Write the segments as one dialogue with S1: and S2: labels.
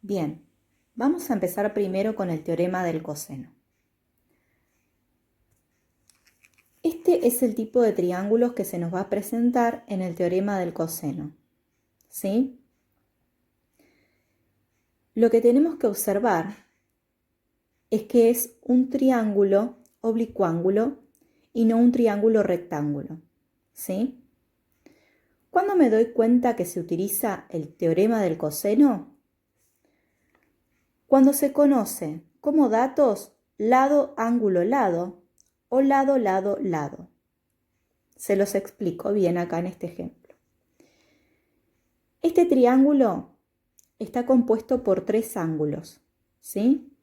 S1: Bien, vamos a empezar primero con el teorema del coseno. Este es el tipo de triángulos que se nos va a presentar en el teorema del coseno, ¿sí? Lo que tenemos que observar es que es un triángulo oblicuángulo y no un triángulo rectángulo, ¿sí? ¿Cuándo me doy cuenta que se utiliza el teorema del coseno? Cuando se conoce como datos lado, ángulo, lado o lado, lado, lado. Se los explico bien acá en este ejemplo. Este triángulo está compuesto por tres ángulos, ¿sí?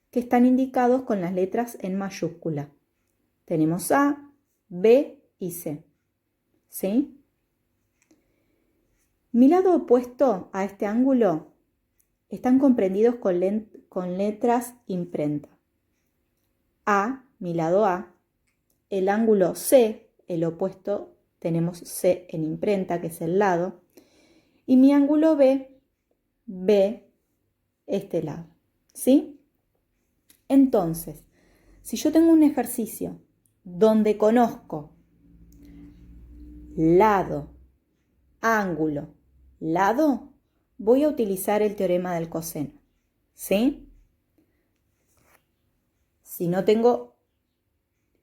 S1: Que están indicados con las letras en mayúscula. Tenemos A, B y C, ¿sí? Mi lado opuesto a este ángulo están comprendidos con letras imprenta. A, mi lado A, el ángulo C, el opuesto, tenemos C en imprenta, que es el lado, y mi ángulo B, este lado, ¿sí? Entonces, si yo tengo un ejercicio donde conozco lado, ángulo, lado, voy a utilizar el teorema del coseno, ¿sí? Si no tengo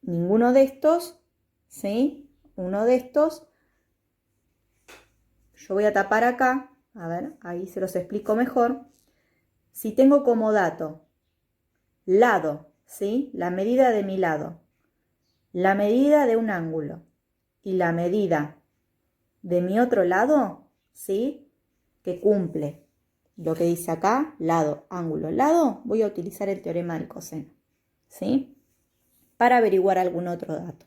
S1: ninguno de estos, ¿sí? Uno de estos, yo voy a tapar acá, a ver, ahí se los explico mejor. Si tengo como dato lado, ¿sí? La medida de mi lado, la medida de un ángulo y la medida de mi otro lado, ¿sí? Que cumple lo que dice acá, lado, ángulo, lado, voy a utilizar el teorema del coseno, ¿sí? Para averiguar algún otro dato.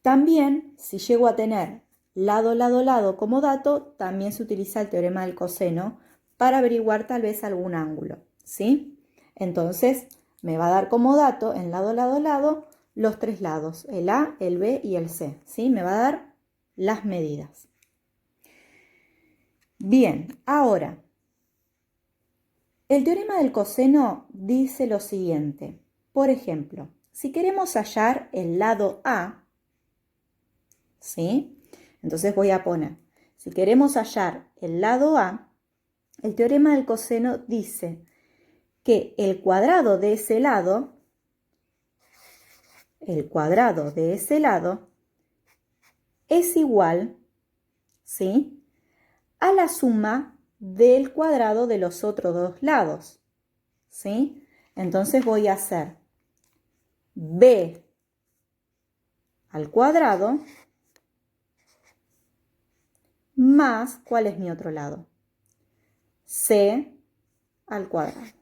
S1: También, si llego a tener lado, lado, lado como dato, también se utiliza el teorema del coseno para averiguar tal vez algún ángulo, ¿sí? Entonces, me va a dar como dato en lado, lado, lado los tres lados, el A, el B y el C, ¿sí? Me va a dar las medidas. Bien, ahora, el teorema del coseno dice lo siguiente. Por ejemplo, si queremos hallar el lado A, ¿sí? Entonces voy a poner, si queremos hallar el lado A, el teorema del coseno dice que el cuadrado de ese lado, es igual, ¿sí? A la suma del cuadrado de los otros dos lados, ¿sí? Entonces voy a hacer B al cuadrado más, ¿cuál es mi otro lado? C al cuadrado.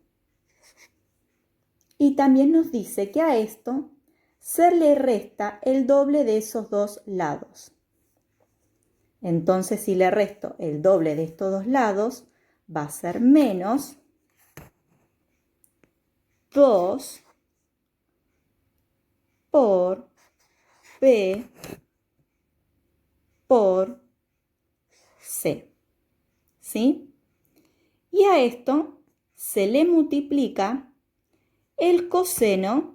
S1: Y también nos dice que a esto se le resta el doble de esos dos lados. Entonces, si le resto el doble de estos dos lados, va a ser menos 2 por B por C, ¿sí? Y a esto se le multiplica el coseno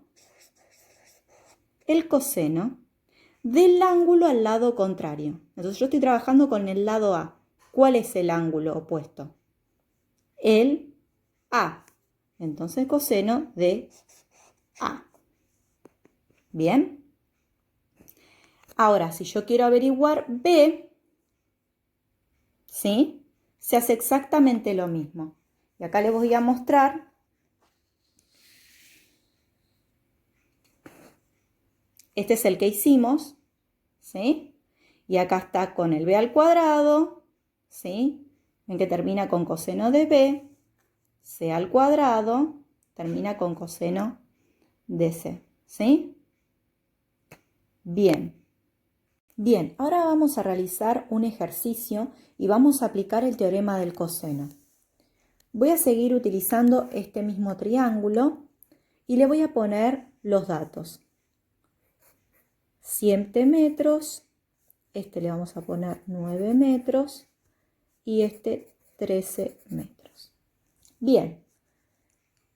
S1: del ángulo al lado contrario. Entonces yo estoy trabajando con el lado A. ¿Cuál es el ángulo opuesto? El A. Entonces coseno de A. ¿Bien? Ahora, si yo quiero averiguar B, ¿sí? Se hace exactamente lo mismo. Y acá les voy a mostrar. Este es el que hicimos, ¿sí? Y acá está con el B al cuadrado, ¿sí? Ven que termina con coseno de B, C al cuadrado, termina con coseno de C, ¿sí? Bien. Bien, ahora vamos a realizar un ejercicio y vamos a aplicar el teorema del coseno. Voy a seguir utilizando este mismo triángulo y le voy a poner los datos. 7 metros, este le vamos a poner 9 metros y este 13 metros. Bien,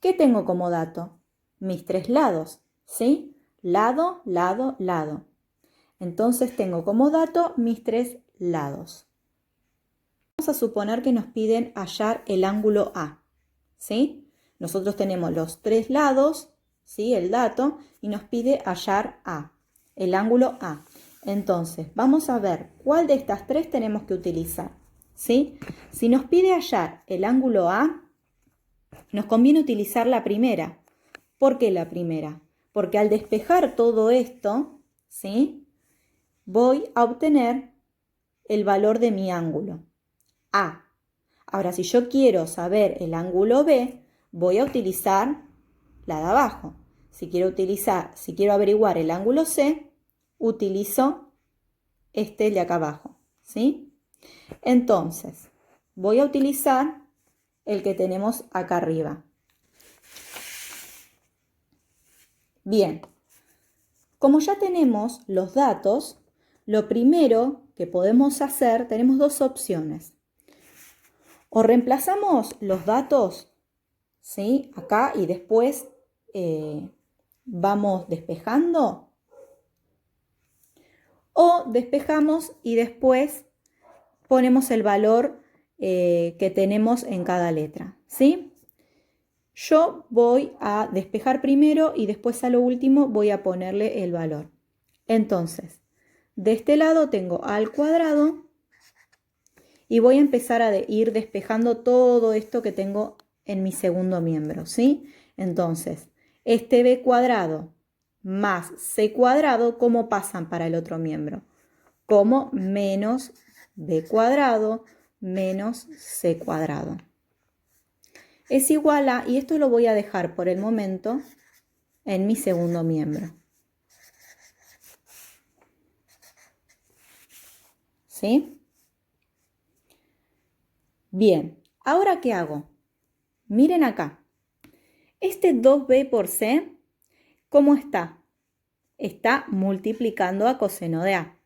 S1: ¿qué tengo como dato? Mis tres lados, ¿sí? Lado, lado, lado. Entonces tengo como dato mis tres lados. Vamos a suponer que nos piden hallar el ángulo A, ¿sí? Nosotros tenemos los tres lados, ¿sí? El dato, y nos pide hallar A, el ángulo A. Entonces, vamos a ver cuál de estas tres tenemos que utilizar, ¿sí? Si nos pide hallar el ángulo A, nos conviene utilizar la primera. ¿Por qué la primera? Porque al despejar todo esto, ¿sí? Voy a obtener el valor de mi ángulo A. Ahora, si yo quiero saber el ángulo B, voy a utilizar la de abajo. Si quiero averiguar el ángulo C, utilizo el de acá abajo, ¿sí? Entonces, voy a utilizar el que tenemos acá arriba. Bien, como ya tenemos los datos, lo primero que podemos hacer, tenemos dos opciones. O reemplazamos los datos, ¿sí? Acá y después vamos despejando. O despejamos y después ponemos el valor que tenemos en cada letra, ¿sí? Yo voy a despejar primero y después a lo último voy a ponerle el valor. Entonces, de este lado tengo a al cuadrado y voy a empezar a ir despejando todo esto que tengo en mi segundo miembro, ¿sí? Entonces, este b cuadrado más c cuadrado, ¿cómo pasan para el otro miembro? Como menos b cuadrado menos c cuadrado. Es igual a, y esto lo voy a dejar por el momento en mi segundo miembro. ¿Sí? Bien, ¿ahora qué hago? Miren acá. Este 2b por c, ¿cómo está? Está multiplicando a coseno de a.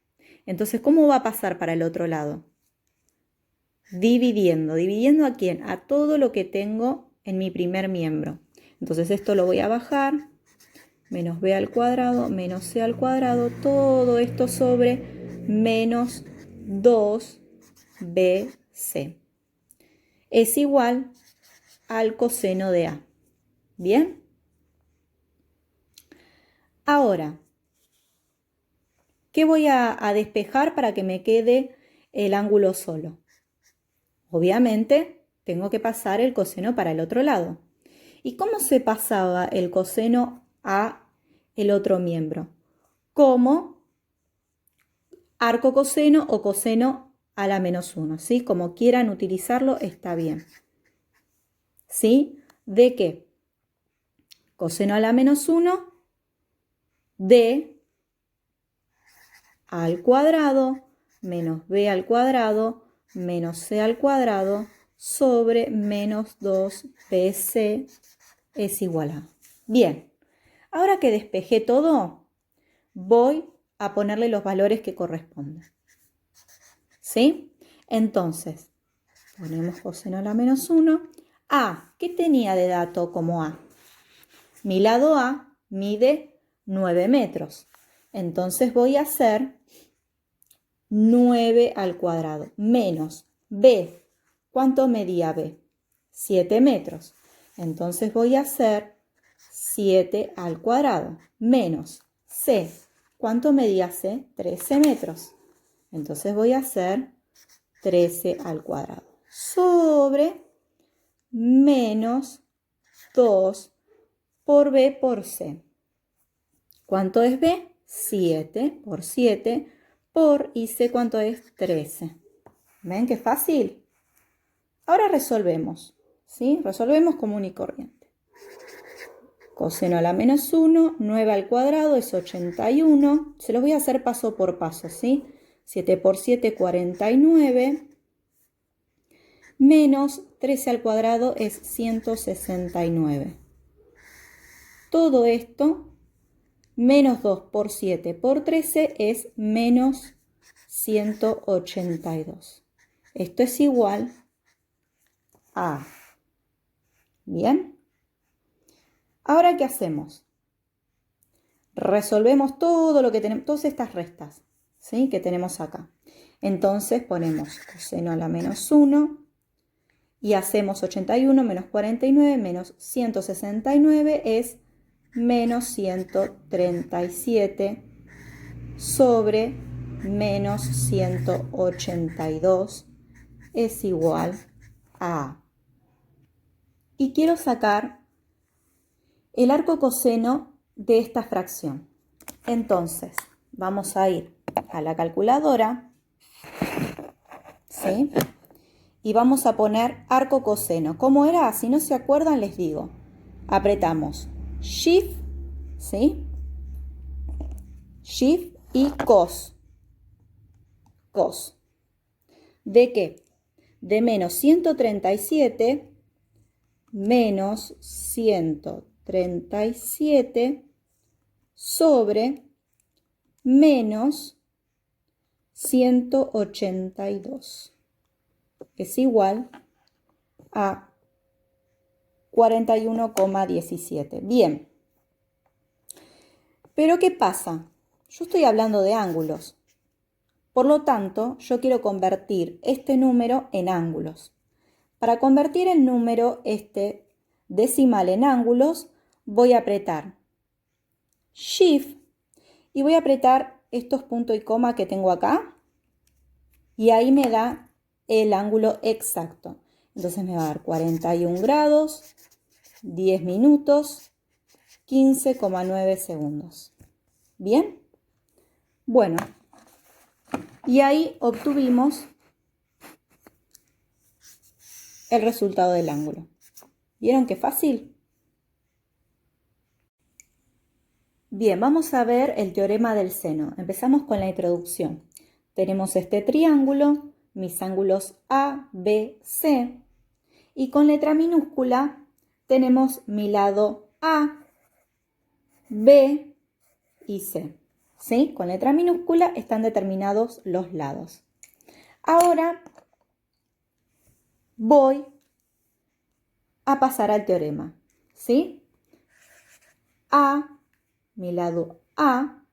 S1: Entonces, ¿cómo va a pasar para el otro lado? Dividiendo. ¿Dividiendo a quién? A todo lo que tengo en mi primer miembro. Entonces, esto lo voy a bajar. Menos b al cuadrado, menos c al cuadrado. Todo esto sobre menos 2bc. Es igual al coseno de a. ¿Bien? Ahora, ¿qué voy a despejar para que me quede el ángulo solo? Obviamente, tengo que pasar el coseno para el otro lado. ¿Y cómo se pasaba el coseno a el otro miembro? Como arco coseno o coseno a la menos 1, ¿sí? Como quieran utilizarlo, está bien. ¿Sí? ¿De qué? Coseno a la menos 1 de a al cuadrado menos b al cuadrado menos c al cuadrado sobre menos 2bc es igual a. Bien, ahora que despejé todo, voy a ponerle los valores que corresponden. ¿Sí? Entonces, ponemos coseno a la menos 1. A, ¿qué tenía de dato como A? Mi lado A mide 9 metros. Entonces voy a hacer 9 al cuadrado menos B. ¿Cuánto medía B? 7 metros. Entonces voy a hacer 7 al cuadrado menos C. ¿Cuánto medía C? 13 metros. Entonces voy a hacer 13 al cuadrado sobre menos 2 por B por C. ¿Cuánto es B? 7 por 7 por y C, ¿cuánto es? 13. ¿Ven qué fácil? Ahora resolvemos, ¿sí? Resolvemos común y corriente. Coseno a la menos 1, 9 al cuadrado es 81. Se los voy a hacer paso por paso, ¿sí? 7 por 7, 49. Menos 13 al cuadrado es 169. Todo esto, menos 2 por 7 por 13 es menos 182. Esto es igual a ¿Bien? Ahora, ¿qué hacemos? Resolvemos todo lo que tenemos, todas estas restas, ¿sí? Que tenemos acá. Entonces ponemos coseno a la menos 1 y hacemos 81 menos 49 menos 169 es menos 137 sobre menos 182 es igual a A. Y quiero sacar el arco coseno de esta fracción. Entonces, vamos a ir a la calculadora, ¿sí? Y vamos a poner arco coseno. ¿Cómo era? Si no se acuerdan, les digo. Apretamos Shift, ¿sí? Shift y cos. Cos. ¿De qué? De menos 137 menos 137 sobre menos 182 es igual a 41,17. Bien. Pero ¿qué pasa? Yo estoy hablando de ángulos. Por lo tanto, yo quiero convertir este número en ángulos. Para convertir el número decimal en ángulos, voy a apretar Shift y voy a apretar estos puntos y coma que tengo acá y ahí me da el ángulo exacto. Entonces me va a dar 41 grados, 10 minutos, 15,9 segundos. ¿Bien? Bueno, y ahí obtuvimos el resultado del ángulo. ¿Vieron qué fácil? Bien, vamos a ver el teorema del seno. Empezamos con la introducción. Tenemos este triángulo, mis ángulos A, B, C. Y con letra minúscula tenemos mi lado A, B y C. ¿Sí? Con letra minúscula están determinados los lados. Ahora voy a pasar al teorema. ¿Sí? Mi lado A,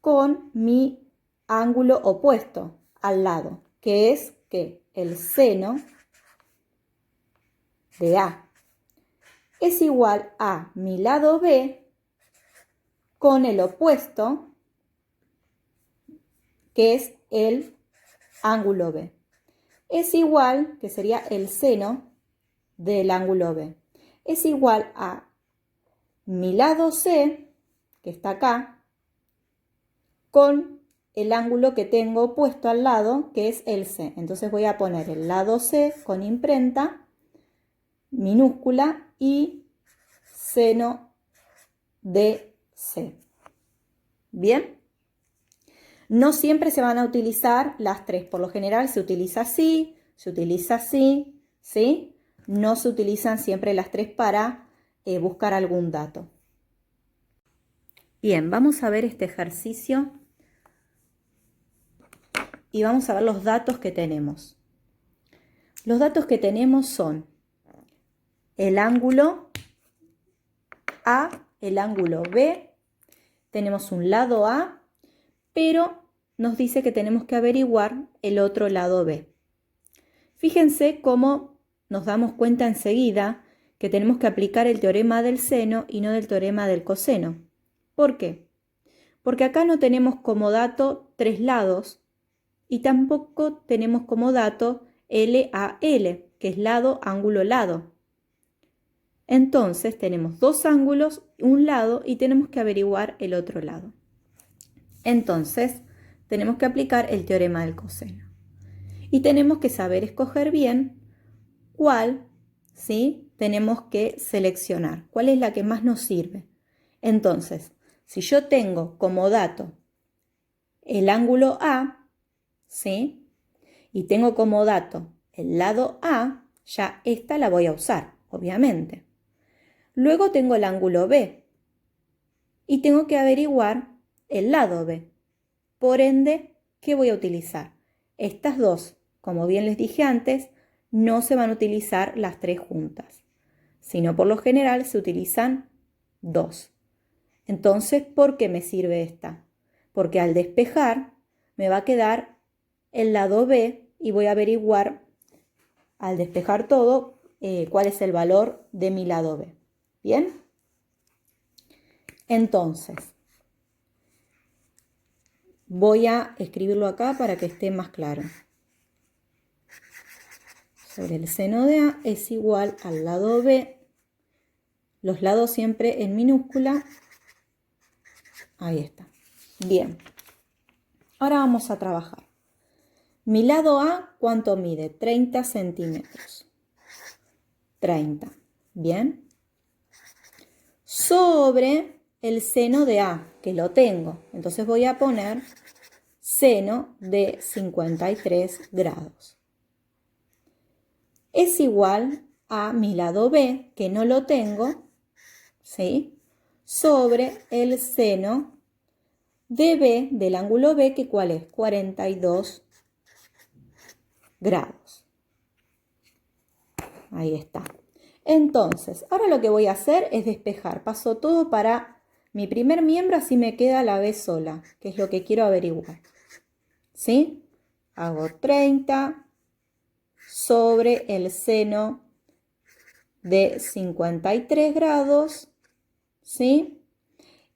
S1: con mi ángulo opuesto al lado, que es que el seno de A es igual a mi lado B con el opuesto, que es el ángulo B. Es igual, que sería el seno del ángulo B. Es igual a mi lado C, que está acá, con el ángulo que tengo puesto al lado, que es el C. Entonces voy a poner el lado C con imprenta minúscula y seno de C. ¿Bien? No siempre se van a utilizar las tres. Por lo general se utiliza así, ¿sí? No se utilizan siempre las tres para buscar algún dato. Bien, vamos a ver este ejercicio y vamos a ver los datos que tenemos. Los datos que tenemos son el ángulo A, el ángulo B, tenemos un lado A, pero nos dice que tenemos que averiguar el otro lado B. Fíjense cómo nos damos cuenta enseguida que tenemos que aplicar el teorema del seno y no del teorema del coseno. ¿Por qué? Porque acá no tenemos como dato tres lados y tampoco tenemos como dato LAL, que es lado, ángulo, lado. Entonces tenemos dos ángulos, un lado, y tenemos que averiguar el otro lado. Entonces tenemos que aplicar el teorema del coseno. Y tenemos que saber escoger bien cuál, ¿sí? Tenemos que seleccionar, cuál es la que más nos sirve. Entonces, si yo tengo como dato el ángulo A, ¿sí? Y tengo como dato el lado A, ya esta la voy a usar, obviamente. Luego tengo el ángulo B y tengo que averiguar el lado B. Por ende, ¿qué voy a utilizar? Estas dos, como bien les dije antes, no se van a utilizar las tres juntas. sino por lo general se utilizan 2. Entonces, ¿por qué me sirve esta? Porque al despejar me va a quedar el lado B y voy a averiguar, al despejar todo, cuál es el valor de mi lado B. ¿Bien? Entonces, voy a escribirlo acá para que esté más claro. Sobre el seno de A es igual al lado B. Los lados siempre en minúscula. Ahí está. Bien. Ahora vamos a trabajar. Mi lado A, ¿cuánto mide? 30 centímetros. 30. Bien. Sobre el seno de A, que lo tengo. Entonces voy a poner seno de 53 grados. Es igual a mi lado B, que no lo tengo, ¿sí? Sobre el seno de B, del ángulo B, que ¿cuál es? 42 grados. Ahí está. Entonces, ahora lo que voy a hacer es despejar. Paso todo para mi primer miembro, así me queda la B sola, que es lo que quiero averiguar. ¿Sí? Hago 30 sobre el seno de 53 grados, ¿sí?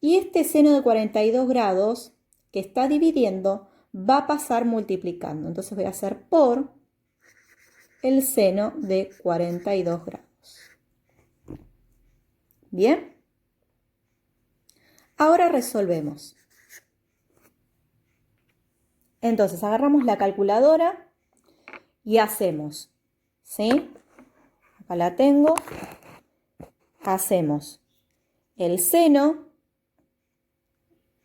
S1: Y este seno de 42 grados que está dividiendo va a pasar multiplicando. Entonces voy a hacer por el seno de 42 grados. ¿Bien? Ahora resolvemos. Entonces agarramos la calculadora y hacemos, ¿sí? Acá la tengo. Hacemos el seno,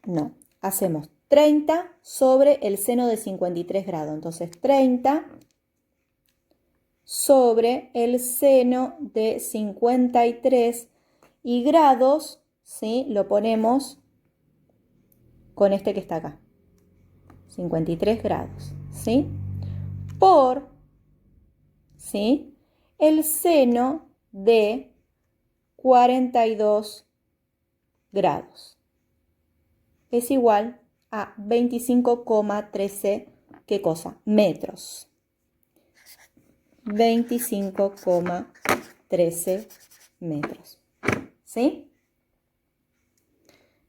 S1: no, hacemos 30 sobre el seno de 53 grados. Entonces 30 sobre el seno de 53 y grados, ¿sí? Lo ponemos con este que está acá. 53 grados, ¿sí? Por, ¿sí? El seno de 42 grados. Es igual a 25,13, ¿qué cosa? Metros. 25,13 metros. ¿Sí?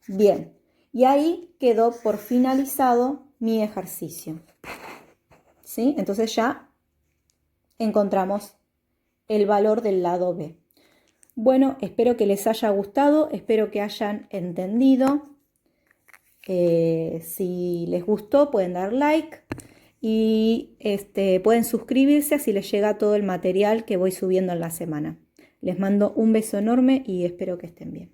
S1: Bien. Y ahí quedó por finalizado mi ejercicio. ¿Sí? Entonces ya encontramos el valor del lado B. Bueno, espero que les haya gustado, espero que hayan entendido. Si les gustó pueden dar like y pueden suscribirse así les llega todo el material que voy subiendo en la semana. Les mando un beso enorme y espero que estén bien.